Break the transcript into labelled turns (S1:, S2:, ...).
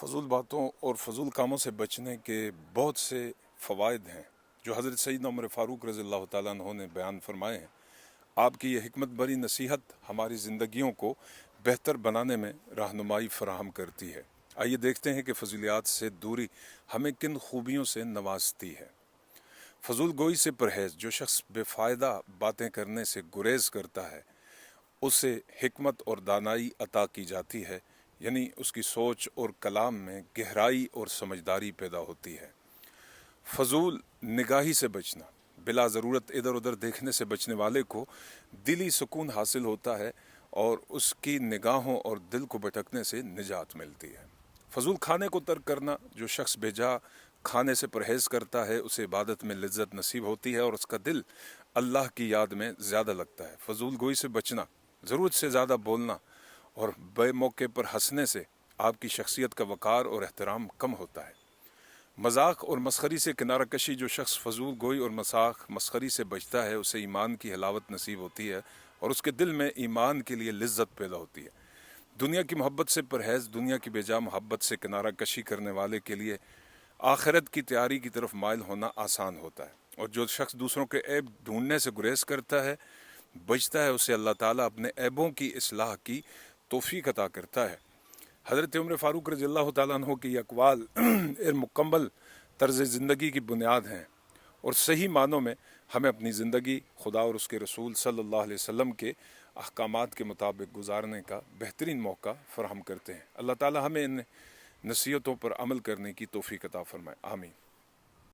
S1: فضول باتوں اور فضول کاموں سے بچنے کے بہت سے فوائد ہیں جو حضرت سیدنا عمر فاروق رضی اللہ تعالیٰ عنہ نے بیان فرمائے ہیں۔ آپ کی یہ حکمت بری نصیحت ہماری زندگیوں کو بہتر بنانے میں رہنمائی فراہم کرتی ہے۔ آئیے دیکھتے ہیں کہ فضولیات سے دوری ہمیں کن خوبیوں سے نوازتی ہے۔ فضول گوئی سے پرہیز۔ جو شخص بے فائدہ باتیں کرنے سے گریز کرتا ہے اسے حکمت اور دانائی عطا کی جاتی ہے، یعنی اس کی سوچ اور کلام میں گہرائی اور سمجھداری پیدا ہوتی ہے۔ فضول نگاہی سے بچنا۔ بلا ضرورت ادھر ادھر دیکھنے سے بچنے والے کو دلی سکون حاصل ہوتا ہے اور اس کی نگاہوں اور دل کو بھٹکنے سے نجات ملتی ہے۔ فضول کھانے کو ترک کرنا۔ جو شخص بے جا کھانے سے پرہیز کرتا ہے اسے عبادت میں لذت نصیب ہوتی ہے اور اس کا دل اللہ کی یاد میں زیادہ لگتا ہے۔ فضول گوئی سے بچنا۔ ضرورت سے زیادہ بولنا اور بے موقع پر ہنسنے سے آپ کی شخصیت کا وقار اور احترام کم ہوتا ہے۔ مذاق اور مسخری سے کنارہ کشی۔ جو شخص فضول گوئی اور مذاق مسخری سے بچتا ہے اسے ایمان کی حلاوت نصیب ہوتی ہے اور اس کے دل میں ایمان کے لیے لذت پیدا ہوتی ہے۔ دنیا کی محبت سے پرہیز۔ دنیا کی بے جا محبت سے کنارہ کشی کرنے والے کے لیے آخرت کی تیاری کی طرف مائل ہونا آسان ہوتا ہے، اور جو شخص دوسروں کے عیب ڈھونڈنے سے گریز کرتا ہے بچتا ہے اسے اللہ تعالیٰ اپنے عیبوں کی اصلاح کی توفیق عطا کرتا ہے۔ حضرت عمر فاروق رضی اللہ تعالیٰ عنہ کی یہ اقوال ایک مکمل طرز زندگی کی بنیاد ہیں اور صحیح معنوں میں ہمیں اپنی زندگی خدا اور اس کے رسول صلی اللہ علیہ وسلم کے احکامات کے مطابق گزارنے کا بہترین موقع فراہم کرتے ہیں۔ اللہ تعالیٰ ہمیں ان نصیحتوں پر عمل کرنے کی توفیق عطا فرمائے، آمین۔